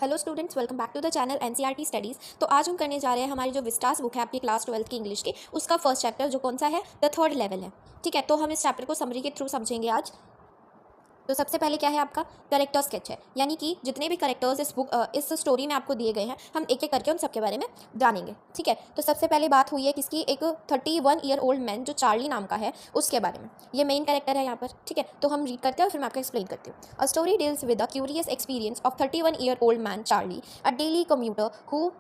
Hello students, welcome back to the channel NCERT studies. तो आज हम करने जा रहे हैं हमारी जो विस्टास बुक है आपकी क्लास 12 की इंग्लिश की, उसका फर्स्ट चैप्टर जो कौन सा है, द थर्ड लेवल है। ठीक है, तो हम इस चैप्टर को समरी के थ्रू समझेंगे आज। तो सबसे पहले क्या है आपका कैरेक्टर स्केच है, यानी कि जितने भी कैरेक्टर्स इस स्टोरी में आपको दिए गए हैं हम एक एक करके उन सबके बारे में जानेंगे। ठीक है, तो सबसे पहले बात हुई है किसकी, एक 31 ईयर ओल्ड मैन जो चार्ली नाम का है उसके बारे में। ये मेन कैरेक्टर है यहाँ पर। ठीक है, तो हम रीड करते हैं और फिर मैं आपको एक्सप्लेन करती हूँ। A story deals with the curious experience of 31 year old man Charlie, a daily commuter who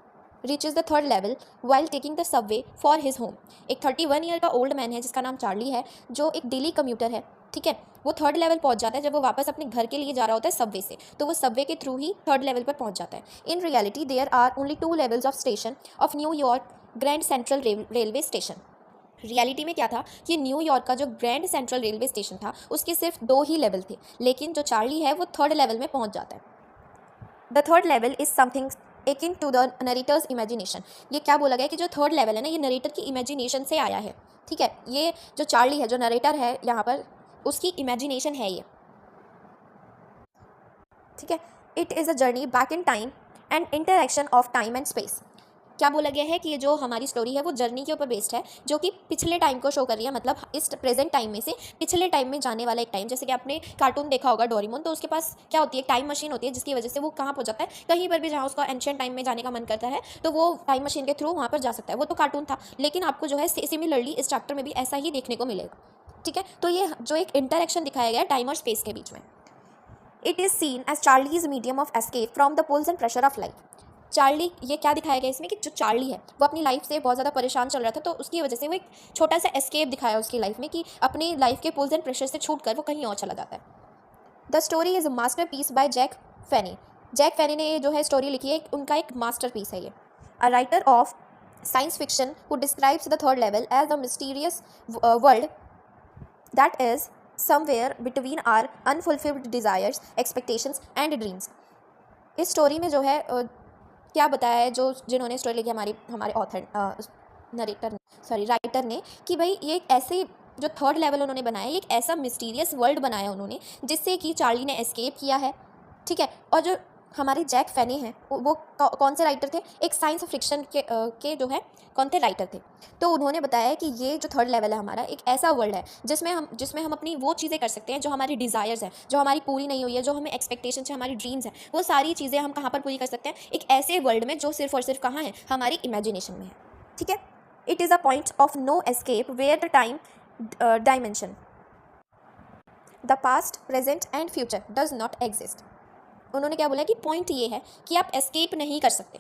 reaches the third level while taking the subway for his home. एक 31 ईयर का ओल्ड मैन है जिसका नाम Charlie है, जो एक daily commuter है। ठीक है, वो थर्ड लेवल पहुंच जाता है जब वो वापस अपने घर के लिए जा रहा होता है सबवे से, तो वो सबवे के थ्रू ही थर्ड लेवल पर पहुंच जाता है। इन reality there are only 2 levels of station of New York grand Central railway station. Reality में क्या था कि न्यूयॉर्क का जो ग्रैंड सेंट्रल रेलवे स्टेशन था उसके सिर्फ 2 ही लेवल थे, लेकिन जो चार्ली है वो थर्ड लेवल में पहुंच जाता है। The third level is something akin to the narrator's imagination. ये क्या बोला गया है कि जो थर्ड लेवल है ना, ये नरेटर की इमेजिनेशन से आया है। ठीक है, ये जो चार्ली है, जो नरेटर है यहाँ पर, उसकी इमेजिनेशन है ये। ठीक है, it is a journey back in time and interaction of time and space. क्या बोला गया है कि ये जो हमारी स्टोरी है वो जर्नी के ऊपर बेस्ड है, जो कि पिछले टाइम को शो कर रही है, मतलब इस प्रेजेंट टाइम में से पिछले टाइम में जाने वाला एक टाइम। जैसे कि आपने कार्टून देखा होगा डोरेमोन, तो उसके पास क्या होती है, टाइम मशीन होती है, जिसकी वजह से वो कहाँ पहुंच जाता है, कहीं पर भी जहाँ उसका एंशिएंट टाइम में जाने का मन करता है तो वो टाइम मशीन के थ्रू वहाँ पर जा सकता है। वो तो कार्टून था, लेकिन आपको जो है सिमिलरली इस चैप्टर में भी ऐसा ही देखने को मिलेगा। ठीक है, तो ये जो एक इंटरेक्शन दिखाया गया है टाइम और स्पेस के बीच में। It is seen as Charlie's medium of escape from the pulls and pressure of life. Charlie, ये क्या दिखाया गया इसमें कि जो चार्ली है वो अपनी लाइफ से बहुत ज़्यादा परेशान चल रहा था, तो उसकी वजह से वो एक छोटा सा एस्केप दिखाया उसकी लाइफ में कि अपनी लाइफ के पुल्स एंड प्रेशर से छूट कर वो कहीं और चला जाता है। The story is a masterpiece by Jack Finney. Jack Finney ने जो है स्टोरी लिखी है, उनका एक मास्टर पीस है ये। A writer of science fiction who describes the third level as the mysterious world that is somewhere between our unfulfilled desires, expectations and dreams। इस स्टोरी में जो है क्या बताया है, जो जिन्होंने स्टोरी लिखी हमारे ऑथर राइटर ने, कि भाई ये एक ऐसे जो थर्ड लेवल उन्होंने बनाया है, एक ऐसा मिस्टीरियस वर्ल्ड बनाया उन्होंने जिससे कि चार्ली ने एस्केप किया है। ठीक है, और जो हमारे जैक फैनी हैं वो कौन से राइटर थे, एक साइंस फिक्शन के जो है कौन थे राइटर थे। तो उन्होंने बताया है कि ये जो थर्ड लेवल है हमारा, एक ऐसा वर्ल्ड है जिसमें हम अपनी वो चीज़ें कर सकते हैं जो हमारी डिज़ायर्स हैं, जो हमारी पूरी नहीं हुई है, जो हमें एक्सपेक्टेशन है, हमारी ड्रीम्स हैं, वो सारी चीज़ें हम कहाँ पर पूरी कर सकते हैं, एक ऐसे वर्ल्ड में जो सिर्फ और सिर्फ कहाँ है, हमारी इमेजिनेशन में है। ठीक है, it is a point of no escape where the time dimension, the past present and future does not exist. उन्होंने क्या बोला कि पॉइंट ये है कि आप एस्केप नहीं कर सकते,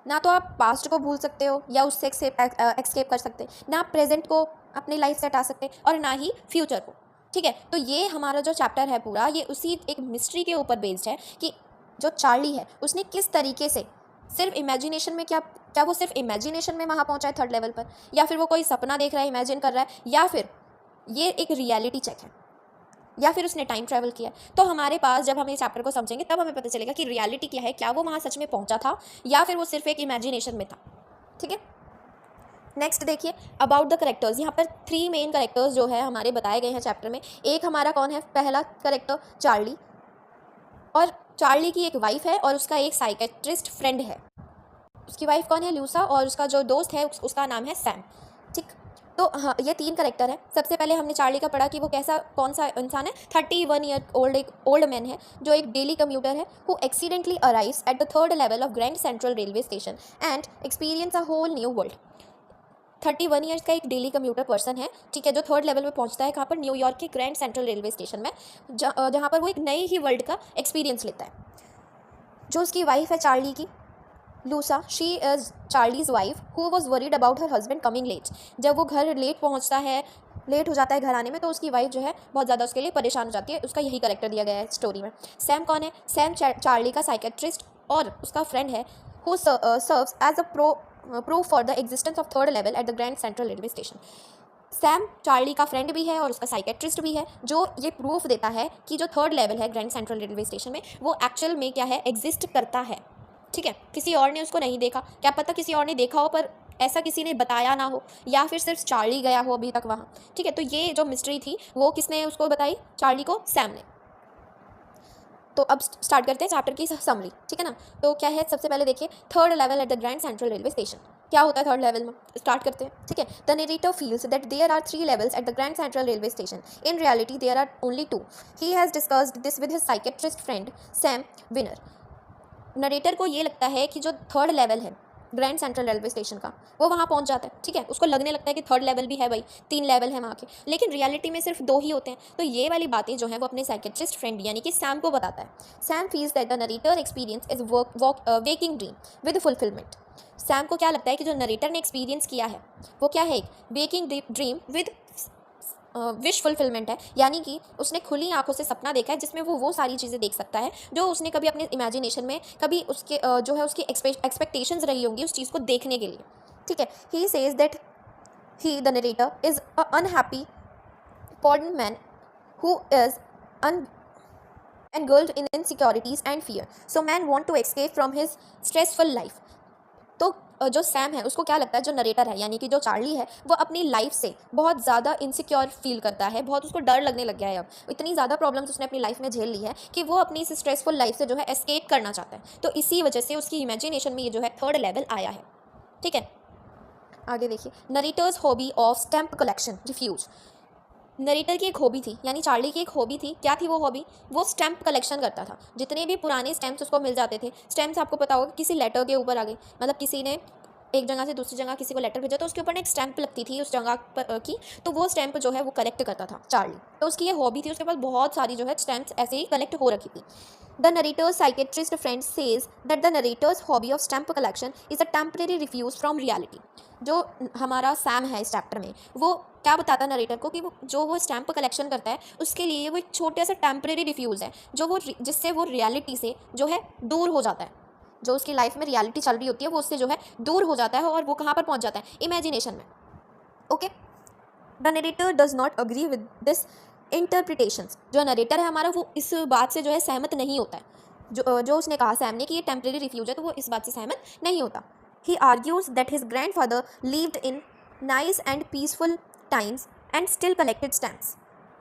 ना तो आप पास्ट को भूल सकते हो या उससे एस्केप कर सकते, ना आप प्रेजेंट को अपनी लाइफ से हटा सकते और ना ही फ्यूचर को। ठीक है, तो ये हमारा जो चैप्टर है पूरा, ये उसी एक मिस्ट्री के ऊपर बेस्ड है कि जो चार्ली है उसने किस तरीके से सिर्फ इमेजिनेशन में, क्या वो सिर्फ इमेजिनेशन में वहाँ पहुँचा है थर्ड लेवल पर, या फिर वो कोई सपना देख रहा है, इमेजिन कर रहा है, या फिर ये एक रियलिटी चेक है, या फिर उसने टाइम ट्रैवल किया। तो हमारे पास जब हम इस चैप्टर को समझेंगे तब हमें पता चलेगा कि रियलिटी क्या है, क्या वो वहाँ सच में पहुँचा था या फिर वो सिर्फ एक इमेजिनेशन में था। ठीक है, नेक्स्ट देखिए अबाउट द करेक्टर्स। यहाँ पर 3 मेन करेक्टर्स जो है हमारे बताए गए हैं चैप्टर में। एक हमारा कौन है, पहला करेक्टर चार्ली, और चार्ली की एक वाइफ है और उसका एक साइकेट्रिस्ट फ्रेंड है। उसकी वाइफ कौन है, लूसा, और उसका जो दोस्त है उसका नाम है सैम। ठीक, तो हाँ, ये 3 करेक्टर है। सबसे पहले हमने चार्ली का पढ़ा कि वो कौन सा इंसान है, 31 ईयर ओल्ड, एक ओल्ड मैन है जो एक डेली कम्यूटर है, who accidentally arrives at the third level of Grand Central railway station and experience a whole new world. 31 years का एक डेली कम्यूटर पर्सन है, ठीक है, जो थर्ड लेवल पे पहुंचता है, कहाँ पर, न्यूयॉर्क के ग्रैंड सेंट्रल रेलवे स्टेशन में, जहाँ पर वो एक नई ही वर्ल्ड का एक्सपीरियंस लेता है। जो उसकी वाइफ है चार्ली की, Louisa, she is Charlie's wife who was worried about her husband coming late. जब वो घर लेट हो जाता है घर आने में, तो उसकी वाइफ जो है बहुत ज़्यादा उसके लिए परेशान हो जाती है। उसका यही करेक्टर दिया गया है स्टोरी में। सैम कौन है, सैम चार्ली का साइकेट्रिस्ट और उसका फ्रेंड है, who serves as a proof for the existence of third level at the Grand Central railway station. Sam Charlie का फ्रेंड भी है और उसका साइकेट्रिस्ट भी है, जो ये प्रूफ देता है कि जो थर्ड लेवल है ग्रैंड सेंट्रल रेलवे स्टेशन में, वो एक्चुअल में क्या है, एग्जिस्ट करता है। ठीक है, किसी और ने उसको नहीं देखा, क्या पता किसी और ने देखा हो पर ऐसा किसी ने बताया ना हो, या फिर सिर्फ चार्ली गया हो अभी तक वहाँ। ठीक है, तो ये जो मिस्ट्री थी वो किसने उसको बताई, चार्ली को सैम ने। तो अब स्टार्ट करते हैं चैप्टर की समरी, ठीक है ना। तो क्या है, सबसे पहले देखिए, third level at the Grand Central railway station. क्या होता है थर्ड लेवल में, स्टार्ट करते हैं, ठीक है। The narrator feels that there are 3 levels at the Grand Central railway station. In reality there are only 2। He has discussed this with his psychiatrist friend Sam Winner. Narrator को ये लगता है कि जो थर्ड लेवल है Grand Central railway station का, वो वहाँ पहुँच जाता है, ठीक है। उसको लगने लगता है कि थर्ड लेवल भी है भाई, 3 लेवल है वहाँ के, लेकिन रियलिटी में सिर्फ 2 ही होते हैं। तो ये वाली बातें जो है वो अपने साइकेट्रिस्ट फ्रेंड यानी कि सैम को बताता है। Sam feels that the narrator experience is waking dream with fulfilment. Sam को क्या लगता है कि जो नरेटर ने एक्सपीरियंस किया है वो क्या है, एक waking dream with wish fulfilment है, यानी कि उसने खुली आंखों से सपना देखा है जिसमें वो सारी चीज़ें देख सकता है जो उसने कभी अपने इमेजिनेशन में, कभी उसके जो है उसकी एक्सपेक्टेशंस रही होंगी उस चीज़ को देखने के लिए, ठीक है। He says that he the narrator is a unhappy पॉर्डन man who is engulfed in insecurities and fear, so man want to escape from his stressful life। तो जो सैम है उसको क्या लगता है, जो नरेटर है यानी कि जो चार्ली है, वो अपनी लाइफ से बहुत ज़्यादा इनसिक्योर फील करता है, बहुत उसको डर लगने लग गया है। अब इतनी ज़्यादा प्रॉब्लम्स उसने अपनी लाइफ में झेल ली है कि वो अपनी इस स्ट्रेसफुल लाइफ से जो है एस्केप करना चाहता है। तो इसी वजह से उसकी इमेजिनेशन में ये जो है थर्ड लेवल आया है, ठीक है। आगे देखिए, narrator's hobby of stamp collection refuge. Narrator की एक हॉबी थी, यानी चार्ली की एक हॉबी थी। क्या थी वो हॉबी, वो स्टैम्प कलेक्शन करता था। जितने भी पुराने स्टैम्प्स उसको मिल जाते थे, स्टैम्प्स आपको पता होगा किसी लेटर के ऊपर आ गए, मतलब किसी ने एक जगह से दूसरी जगह किसी को लेटर भेजा तो उसके ऊपर एक स्टैम्प लगती थी उस जगह पर की, तो वो स्टैम्प जो है वो कलेक्ट करता था चार्ली। तो उसकी ये हॉबी थी, उसके पास बहुत सारी जो है स्टैम्प्स ऐसे ही कलेक्ट हो रखी थी। The narrator's psychiatrist friend says that the narrator's hobby of stamp collection is a temporary refuse from reality. जो हमारा सैम है इस चैप्टर में, वो क्या बताता है नरेटर को कि वो स्टैम्प कलेक्शन करता है उसके लिए वो एक छोटे सा टेम्परेरी रिफ्यूज़ है, जो वो जिससे वो रियलिटी से जो है दूर हो जाता है। जो उसकी लाइफ में रियलिटी चल रही होती है वो उससे जो है दूर हो जाता है और वो कहाँ पर पहुँच जाता है, इमेजिनेशन में, okay. The narrator does not agree with this interpretations. जो नरेटर है हमारा वो इस बात से जो है सहमत नहीं होता है, जो उसने कहा सैम ने कि ये टेम्परेरी रिफ्यूज है, तो वो इस बात से सहमत नहीं होता। He argues that his grandfather lived in nice and peaceful times and still collected stamps.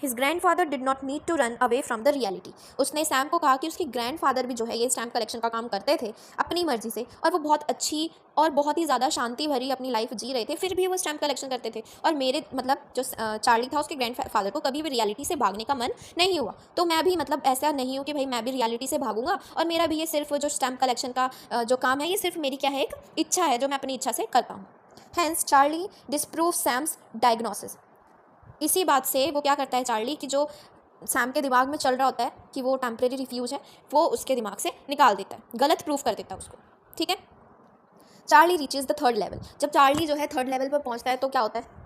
His grandfather did not need to run away from the reality. उसने सैम को कहा कि उसके ग्रैंडफादर भी जो है ये स्टैम्प कलेक्शन का काम करते थे अपनी मर्जी से, और वो बहुत अच्छी और बहुत ही ज़्यादा शांति भरी अपनी लाइफ जी रहे थे, फिर भी वो स्टैम्प कलेक्शन करते थे। और मेरे मतलब जो चार्ली था उसके ग्रैंडफादर को कभी भी रियलिटी से भागने का मन नहीं हुआ, तो मैं भी मतलब ऐसा नहीं हूँ कि भाई मैं भी रियलिटी से भागूंगा, और मेरा भी ये सिर्फ जो स्टैम्प कलेक्शन का जो काम है ये सिर्फ मेरी क्या है, एक इच्छा है जो मैं अपनी इच्छा से करता हूँ। Hence Charlie disproves Sam's diagnosis। इसी बात से वो क्या करता है चार्ली कि जो सैम के दिमाग में चल रहा होता है कि वो टेम्परेरी रिफ्यूज है, वो उसके दिमाग से निकाल देता है, गलत प्रूफ कर देता है उसको, ठीक है। Charlie reaches the third level. जब चार्ली जो है थर्ड लेवल पर पहुंचता है तो क्या होता है,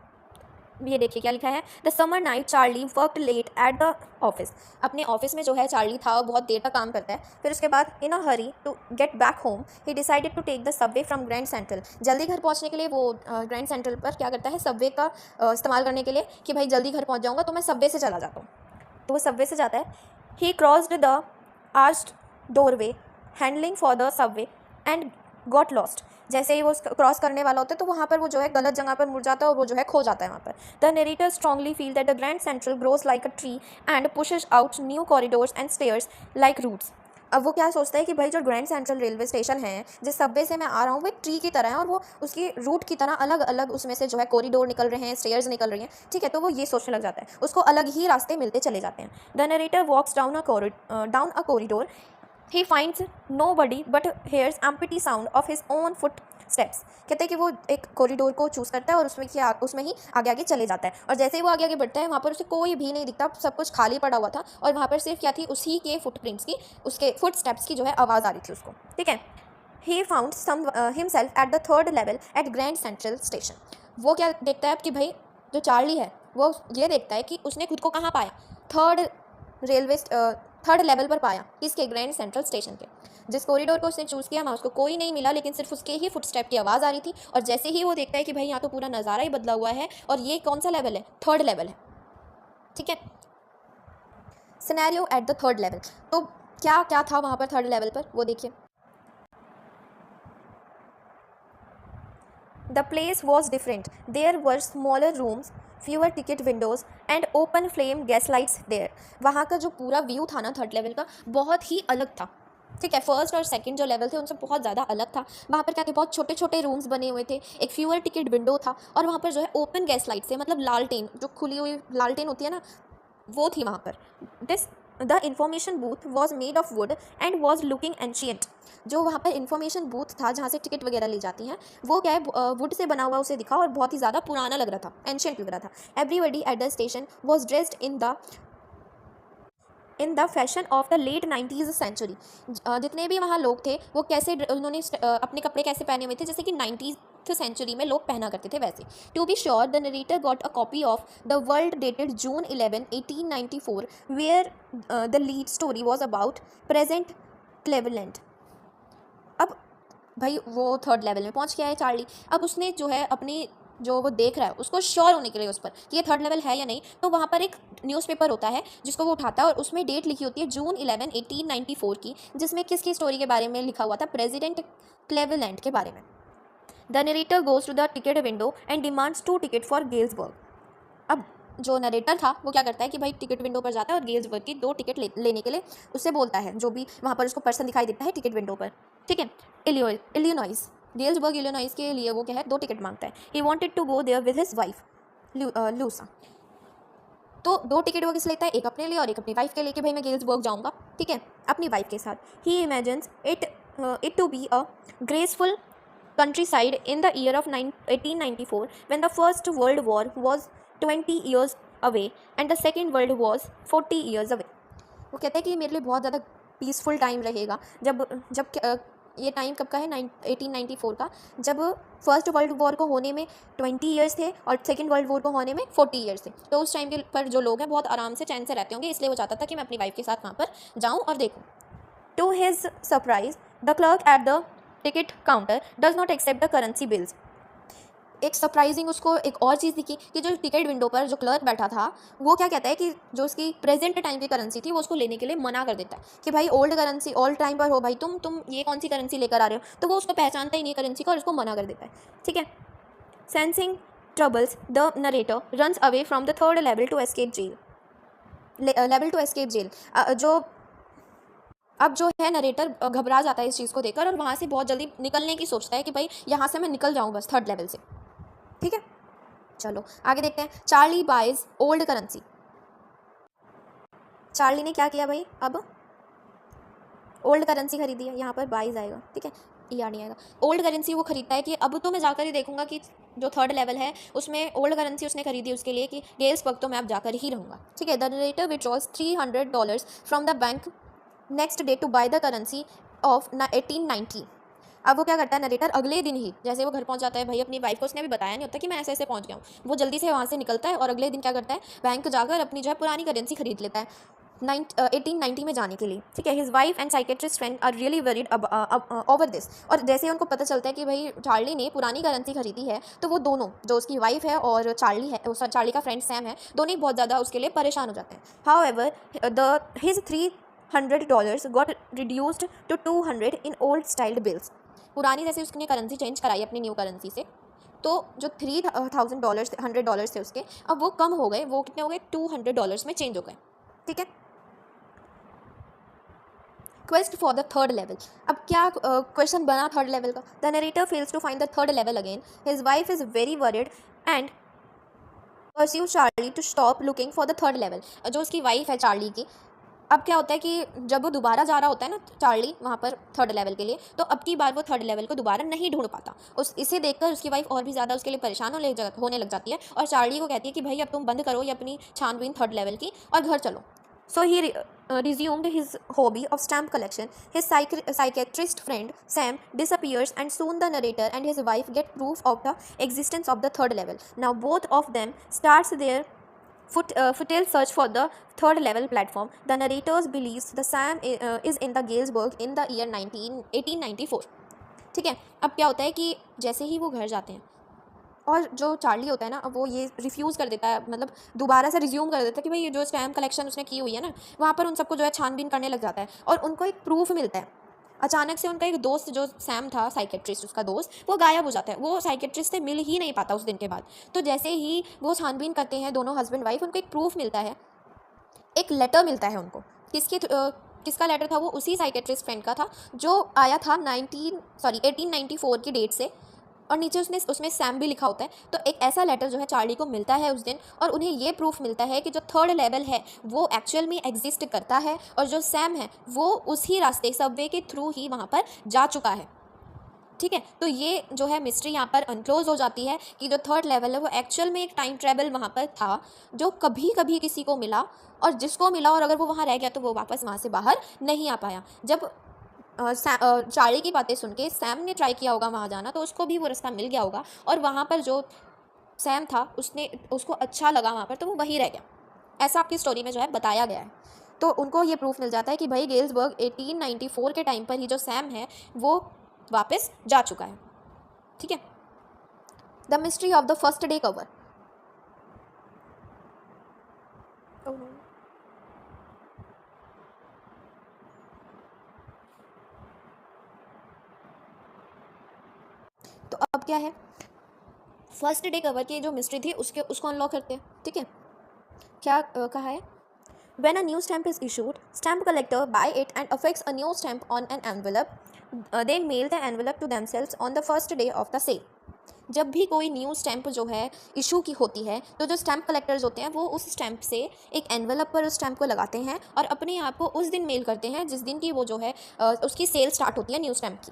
ये देखिए क्या लिखा है, the summer night Charlie worked late at the office. अपने ऑफिस में जो है चार्ली था वो बहुत देर तक काम करता है। फिर उसके बाद in a hurry to get back home he decided to take the subway from Grand Central. जल्दी घर पहुंचने के लिए वो ग्रैंड सेंट्रल पर क्या करता है, सबवे का इस्तेमाल करने के लिए कि भाई जल्दी घर पहुंच जाऊंगा तो मैं सबवे से चला जाता हूँ, तो वो सबवे से जाता है। He crossed the arched doorway handling for the subway and got lost. जैसे ही वो क्रॉस करने वाला होता है तो वहाँ पर वो जो है गलत जगह पर मुड़ जाता है और वो जो है खो जाता है वहाँ पर। The narrator strongly feel that the Grand Central grows like a tree and pushes out new corridors and stairs like roots. अब वो क्या सोचता है कि भाई जो ग्रैंड सेंट्रल रेलवे स्टेशन है जिस सबवे से मैं आ रहा हूँ वो एक ट्री की तरह है, और वो उसकी रूट की तरह अलग अलग उसमें से जो है कॉरिडोर निकल रहे हैं, स्टेयर्स निकल रही हैं, ठीक है। तो वो ये सोचने लग जाता है, उसको अलग ही रास्ते मिलते चले जाते हैं। The narrator walks down a corridor. He finds nobody but hears empty sound of his own footsteps। कहते हैं कि वो एक कॉरिडोर को चूज़ करता है और उसमें ही आगे आगे चले जाता है, और जैसे ही वो आगे आगे बढ़ता है वहाँ पर उसे कोई भी नहीं दिखता, सब कुछ खाली पड़ा हुआ था, और वहाँ पर सिर्फ क्या थी, उसी के फुटप्रिंट्स की, उसके फुटस्टेप्स की जो है आवाज़ आ रही थी उसको, ठीक है। He found himself at the third level at Grand Central Station। वो क्या देखता है कि भाई जो चार्ली है वो ये देखता है कि उसने खुद को कहाँ पाया, थर्ड लेवल पर पाया, इसके ग्रैंड सेंट्रल स्टेशन के। जिस कॉरिडोर को उसने चूज़ किया वहाँ उसको कोई नहीं मिला, लेकिन सिर्फ उसके ही फुटस्टेप की आवाज़ आ रही थी, और जैसे ही वो देखता है कि भाई यहाँ तो पूरा नज़ारा ही बदला हुआ है, और ये कौन सा लेवल है, थर्ड लेवल है, ठीक है। Scenario eight the third level. तो क्या क्या था वहाँ पर थर्ड लेवल पर, वो देखिए। The place was different, there were smaller rooms fewer ticket windows and open flame gas lights there. वहाँ का जो पूरा व्यू था ना थर्ड लेवल का, बहुत ही अलग था। ठीक है, फर्स्ट और सेकंड जो लेवल थे उनसे बहुत ज़्यादा अलग था। वहाँ पर क्या थे, बहुत छोटे छोटे रूम्स बने हुए थे, एक फ्यूअर टिकट विंडो था, और वहाँ पर जो है ओपन गैस लाइट से, मतलब लालटेन, जो खुली हुई लालटेन होती है ना, वो थी वहाँ पर। This the information booth was made of would and was looking ancient. जो वहाँ पर इंफॉर्मेशन बूथ था जहाँ से टिकट वगैरह ली जाती हैं, वो क्या है, वुड से बना हुआ उसे दिखा और बहुत ही ज़्यादा पुराना लग रहा था, एंशियंट लग रहा था। Everybody at the station was dressed in the fashion of the late 90s century. जितने भी वहाँ लोग थे वो कैसे उन्होंने अपने कपड़े कैसे पहने हुए थे, जैसे कि 90th सेंचुरी में लोग पहना करते थे वैसे। To be sure the narrator got a copy of the World dated June 11 1894 where the lead story was about president Cleveland. अब भाई वो थर्ड लेवल में पहुंच गया है चार्ली। अब उसने जो है अपनी जो वो देख रहा है उसको श्योर होने के लिए उस पर कि ये थर्ड लेवल है या नहीं, तो वहाँ पर एक न्यूज़पेपर होता है जिसको वो उठाता है और उसमें डेट लिखी होती है जून 11 1894 की, जिसमें किसकी स्टोरी के बारे में लिखा हुआ था, प्रेसिडेंट क्लेवलैंड के बारे में। The narrator goes to the ticket window and demands 2 ticket for Galesburg. अब जो नरेटर था वो क्या करता है कि भाई टिकट विंडो पर जाता है और गेल्सबर्ग की 2 टिकट लेने के लिए उससे बोलता है, जो भी वहाँ पर उसको पर्सन दिखाई देता है टिकट विंडो पर। ठीक है, इलिनॉइस, गेल्सबर्ग इलिनॉइस के लिए वो क्या है 2 टिकट मांगता है। He wanted to go there with his wife Louisa. तो 2 टिकट वो किस लेता है, एक अपने लिए और एक अपनी वाइफ के लिए कि भाई मैं गेल्सबर्ग जाऊँगा, ठीक है, अपनी वाइफ के साथ। He imagines it to be a graceful countryside in the year of 1894 when the first world war was 20 years away and the second world was 40 years away। वो कहते हैं कि मेरे लिए बहुत ज़्यादा पीसफुल टाइम रहेगा जब जब ये टाइम कब का है, 1894 का, जब फर्स्ट वर्ल्ड वॉर को होने में 20 ईयर्स थे और सेकेंड वर्ल्ड वॉर को होने में 40 ईयर्स थे। तो उस टाइम के पर जो लोग हैं बहुत आराम से चैन से रहते होंगे, इसलिए वो चाहता था कि मैं अपनी वाइफ के साथ वहाँ पर जाऊँ और देखूँ। To his surprise the clerk at the ticket counter does not accept the currency bills. एक सरप्राइजिंग उसको एक और चीज़ दिखी कि जो टिकट विंडो पर जो क्लर्क बैठा था वो क्या कहता है कि जो उसकी प्रेजेंट टाइम की करेंसी थी वो उसको लेने के लिए मना कर देता है कि भाई ओल्ड करेंसी ओल्ड टाइम पर हो भाई, तुम ये कौन सी करेंसी लेकर आ रहे हो। तो वो उसको पहचानता ही नहीं करेंसी का और उसको मना कर देता है। ठीक है, sensing troubles the narrator runs away from the third level to escape jail. अब जो है नरेटर घबरा जाता है इस चीज़ को देखकर और वहाँ से बहुत जल्दी निकलने की सोचता है कि भाई यहाँ से मैं निकल जाऊँ बस थर्ड लेवल से। ठीक है, चलो आगे देखते हैं। Charlie buys old currency. Charlie ने क्या किया भाई, अब ओल्ड करेंसी खरीदी है, यहाँ पर बाइज आएगा, ठीक है, ER नहीं आएगा। ओल्ड करेंसी वो खरीदता है कि अब तो मैं जाकर ही देखूंगा कि जो थर्ड लेवल है उसमें ओल्ड करेंसी उसने खरीदी उसके लिए कि गेल्सबर्ग तो मैं अब जाकर ही रहूँगा। ठीक है, the narrator withdraws $300 from the bank next day to buy the currency of 1890। अब वो क्या करता है नरेटर, अगले दिन ही जैसे वो घर पहुंच जाता है भाई अपनी वाइफ को उसने भी बताया नहीं होता कि मैं ऐसे ऐसे पहुंच गया हूँ, वो जल्दी से वहाँ से निकलता है और अगले दिन क्या करता है बैंक जाकर अपनी जो है पुरानी करेंसी खरीद लेता है 1890 में जाने के लिए। ठीक है, his wife and psychiatrist friend are really worried over this. और जैसे उनको पता चलता है कि भाई चार्ली ने पुरानी करेंसी खरीदी है तो वो दोनों, जो उसकी वाइफ है और चार्ली है, चार्ली का फ्रेंड सैम है, दोनों ही बहुत ज़्यादा उसके लिए परेशान हो जाते हैं। However his $300 got reduced to 200 in old styled bills. पुरानी जैसे उसने करेंसी चेंज कराई अपनी न्यू करेंसी से, तो जो $100 थे उसके अब वो कम हो गए, वो कितने हो गए, $200 में चेंज हो गए। ठीक है, quest for the third level. अब क्या क्वेश्चन बना थर्ड लेवल का। The narrator fails to find the third level again. His wife is very worried and pursue Charlie to stop looking for the third level. जो उसकी wife है Charlie की, अब क्या होता है कि जब वो दोबारा जा रहा होता है ना चार्ली वहाँ पर थर्ड लेवल के लिए, तो अब की बार वो थर्ड लेवल को दोबारा नहीं ढूंढ पाता। इसे देखकर उसकी वाइफ और भी ज़्यादा उसके लिए परेशान होने लग जाती है और चार्ली को कहती है कि भाई अब तुम बंद करो ये अपनी छानबीन थर्ड लेवल की और घर चलो। So he resumed his hobby of stamp collection. His psychiatrist friend Sam disappears and soon the narrator and his wife get proof of the existence of the third level. Now both of them starts their futile search for the third level platform. The narrators believes the Sam is in the Galesburg in the year 1894. ठीक है, अब क्या होता है कि जैसे ही वो घर जाते हैं और जो चार्ली होता है ना, अब वो ये रिफ्यूज़ कर देता है, मतलब दोबारा से रिज्यूम कर देता है कि भाई ये जो स्टैम्प कलेक्शन उसने की हुई है ना वहाँ पर उन सबको जो है छानबीन करने लग जाता है और उनको एक प्रूफ मिलता है। अचानक से उनका एक दोस्त जो सैम था, साइकेट्रिस्ट, उसका दोस्त, वो गायब हो जाता है। वो साइकेट्रिस्ट से मिल ही नहीं पाता उस दिन के बाद। तो जैसे ही वो छानबीन करते हैं दोनों हस्बैंड वाइफ, उनको एक प्रूफ मिलता है, एक लेटर मिलता है उनको। किसका लेटर था? वो उसी साइकेट्रिस्ट फ्रेंड का था जो आया था 1894 की डेट से, और नीचे उसमें सैम भी लिखा होता है। तो एक ऐसा लेटर जो है चार्ली को मिलता है उस दिन, और उन्हें ये प्रूफ मिलता है कि जो थर्ड लेवल है वो एक्चुअल में एग्जिस्ट करता है, और जो सैम है वो उसी रास्ते, सबवे के थ्रू ही वहाँ पर जा चुका है। ठीक है, तो ये जो है मिस्ट्री यहाँ पर अनक्लोज हो जाती है कि जो थर्ड लेवल है वो एक्चुअल में एक टाइम ट्रैवल वहाँ पर था, जो कभी कभी किसी को मिला, और जिसको मिला और अगर वो वहाँ रह गया तो वो वापस वहाँ से बाहर नहीं आ पाया। जब चार्ली की बातें सुन के सैम ने ट्राई किया होगा वहाँ जाना, तो उसको भी वो रास्ता मिल गया होगा, और वहाँ पर जो सैम था उसको अच्छा लगा वहाँ पर, तो वो वहीं रह गया। ऐसा आपकी स्टोरी में जो है बताया गया है। तो उनको ये प्रूफ मिल जाता है कि भाई गेल्सबर्ग 1894 के टाइम पर ही जो सैम है वो वापस जा चुका है। ठीक है, the mystery of the first day cover. तो अब क्या है, फर्स्ट डे कवर की जो मिस्ट्री थी उसको अनलॉक करते हैं। ठीक है, क्या कहा है? When a new stamp is issued, stamp collector buy it and affix a new stamp on an envelope. They mail the envelope to themselves on the first day of the sale. जब भी कोई new stamp जो है issue की होती है, तो जो स्टैम्प कलेक्टर्स होते हैं वो उस स्टैम्प से एक एनवेलप पर उस स्टैम्प को लगाते हैं और अपने आप को उस दिन मेल करते हैं जिस दिन की वो जो है उसकी सेल स्टार्ट होती है न्यू स्टैम्प की।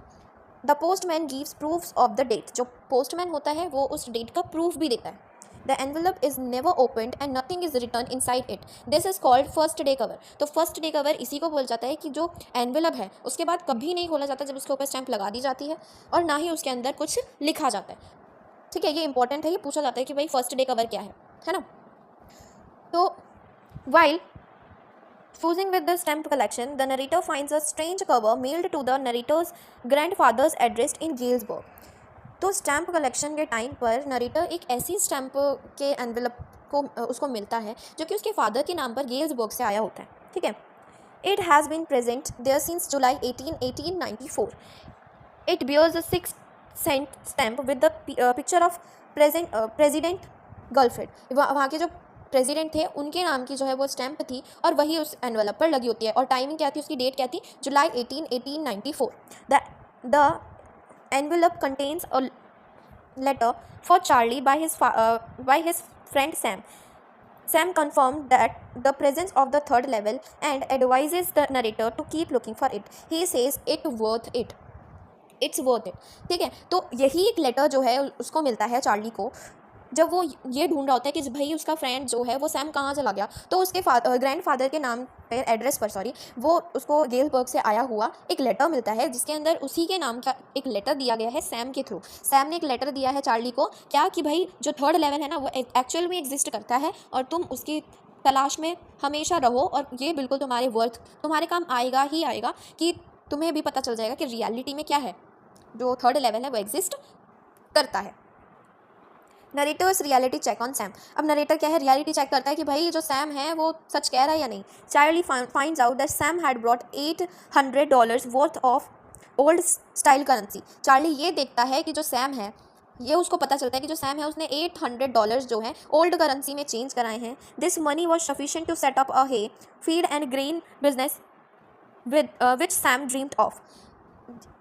The postman gives proofs of the date. जो पोस्टमैन होता है वो उस डेट का प्रूफ भी देता है। The envelope is never opened and nothing is return inside it. This is called first day cover. तो फर्स्ट डे कवर इसी को बोल जाता है कि जो एनवेलप है उसके बाद कभी नहीं खोला जाता जब उसके ऊपर स्टैम्प लगा दी जाती है, और ना ही उसके अंदर कुछ लिखा जाता है। ठीक है, ये इंपॉर्टेंट है, ये पूछा जाता है कि भाई फर्स्ट डे कवर क्या है ना। तो while fusing with the stamp collection, the narrator finds a strange cover mailed to the narrator's grandfather's address in Galesburg. तो स्टैम्प कलेक्शन के टाइम पर नरेटर एक ऐसी स्टैम्प के एनवेलप को उसको मिलता है जो कि उसके फादर के नाम पर गेल्सबर्ग से आया होता है। ठीक है, it has been present there since July 1894। It bears a 6 cent stamp with the picture of president Garfield. वहाँ के जो प्रेसिडेंट थे उनके नाम की जो है वो स्टैम्प थी और वही उस एनवेलप पर लगी होती है। और टाइमिंग क्या थी, उसकी डेट क्या थी? जुलाई 1894। The envelope contains a letter for Charlie by his friend Sam. Sam confirmed that the presence of the third level and advises the narrator to keep looking for it. He says it's worth it. ठीक है, तो यही एक letter जो है उसको मिलता है चार्ली को जब वो ये ढूंढ रहा होता है कि भाई उसका फ्रेंड जो है वो सैम कहाँ चला गया। तो उसके ग्रैंडफादर के नाम पर एड्रेस पर वो उसको गेल्सबर्ग से आया हुआ एक लेटर मिलता है जिसके अंदर उसी के नाम का एक लेटर दिया गया है सैम के थ्रू। सैम ने एक लेटर दिया है चार्ली को, क्या कि भाई जो थर्ड लेवल है ना वो एक्चुअल में एग्जिस्ट करता है और तुम उसकी तलाश में हमेशा रहो, और ये बिल्कुल तुम्हारे काम आएगा ही आएगा कि तुम्हें भी पता चल जाएगा कि रियलिटी में क्या है, जो थर्ड लेवल है वो एग्जिस्ट करता है। Narrator's reality check on Sam. अब नरेटर क्या है, रियलिटी चेक करता है कि भाई जो सैम है वो सच कह रहा है या नहीं। Charlie finds out that Sam had brought $800 worth of old style currency. Charlie ये देखता है कि जो सैम है, ये उसको पता चलता है कि जो सैम है उसने $800 जो है ओल्ड करेंसी में चेंज कराए हैं। This money was sufficient to set up a hay feed and grain business which Sam dreamed of.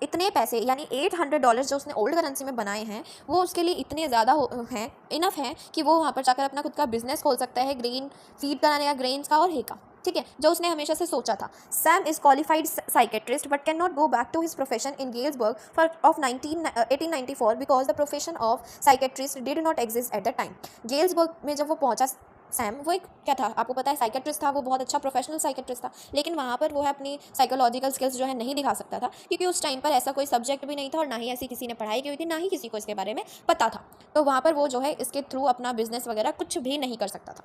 इतने पैसे यानी $800 जो उसने ओल्ड करेंसी में बनाए हैं वो उसके लिए इतने ज़्यादा हैं, इनफ हैं कि वो वहाँ पर जाकर अपना खुद का बिजनेस खोल सकता है, ग्रेन फीड कराने का, ग्रेन्स का और हे का। ठीक है, जो उसने हमेशा से सोचा था। Sam is qualified psychiatrist but can not go back to his profession in Galesburg of 1894 because the profession of psychiatrist did not exist at the time. Galesburg में जब वो पहुँचा सैम, वो एक क्या था आपको पता है, साइकेट्रिस्ट था, वो बहुत अच्छा प्रोफेशनल साइकेट्रिस्ट था, लेकिन वहाँ पर वो है अपनी साइकोलॉजिकल स्किल्स जो है नहीं दिखा सकता था क्योंकि उस टाइम पर ऐसा कोई सब्जेक्ट भी नहीं था और ना ही ऐसी किसी ने पढ़ाई की हुई थी, ना ही किसी को इसके बारे में पता था। तो वहाँ पर वो जो है इसके थ्रू अपना बिजनेस वगैरह कुछ भी नहीं कर सकता था।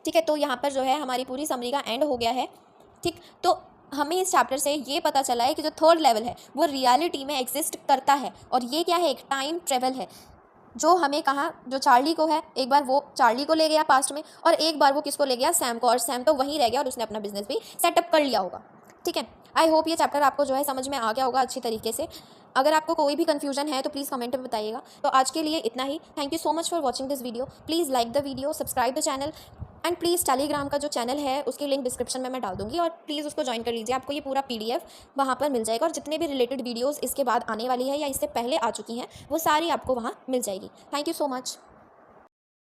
ठीक है, तो यहाँ पर जो है हमारी पूरी समरी का एंड हो गया है। ठीक, तो हमें इस चैप्टर से ये पता चला है कि जो थर्ड लेवल है वो रियलिटी में एग्जिस्ट करता है और ये क्या है, एक टाइम ट्रेवल है। जो हमें कहा, जो चार्ली को है, एक बार वो चार्ली को ले गया पास्ट में और एक बार वो किसको ले गया, सैम को, और सैम तो वहीं रह गया और उसने अपना बिजनेस भी सेटअप कर लिया होगा। ठीक है, आई होप ये चैप्टर आपको जो है समझ में आ गया होगा अच्छी तरीके से। अगर आपको कोई भी कन्फ्यूजन है तो प्लीज़ कमेंट में बताइएगा। तो आज के लिए इतना ही। Thank you so much for watching this video. Please like the video, subscribe the channel and please Telegram का जो चैनल है उसकी लिंक डिस्क्रिप्शन में मैं डाल दूँगी और प्लीज़ उसको ज्वाइन कर लीजिए। आपको ये पूरा PDF वहाँ पर मिल जाएगा और जितने भी रिलेटेड वीडियोज़ इसके बाद आने वाली है या इससे पहले आ चुकी हैं वो सारी आपको वहाँ मिल जाएगी। Thank you so much.